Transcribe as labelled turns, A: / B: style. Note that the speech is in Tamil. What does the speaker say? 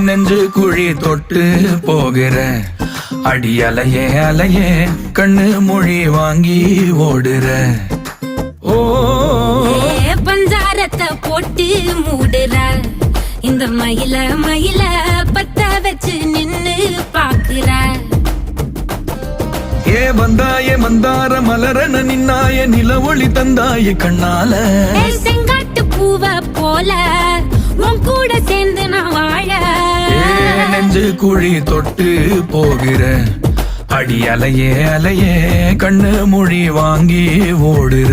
A: நெஞ்சு குழி தொட்டு போகிற அடி அலையே அலையே கண்ணு மொழி வாங்கி ஓடுற. ஓ
B: பஞ்சாரத்தை போட்டு மூடுற இந்த மயில மயில பத்த வச்சு நின்னு பாக்குற.
A: வந்தாய மந்தார மலரன நின்னாய நில ஒளி தந்தாய கண்ணால.
B: செங்காட்டு பூவ போல உன் கூட சேர்ந்து நான் வாழ.
A: நெஞ்சு குழி தொட்டு போகிற அடி அலையே அலையே கண்ணு மொழி வாங்கி ஓடுற.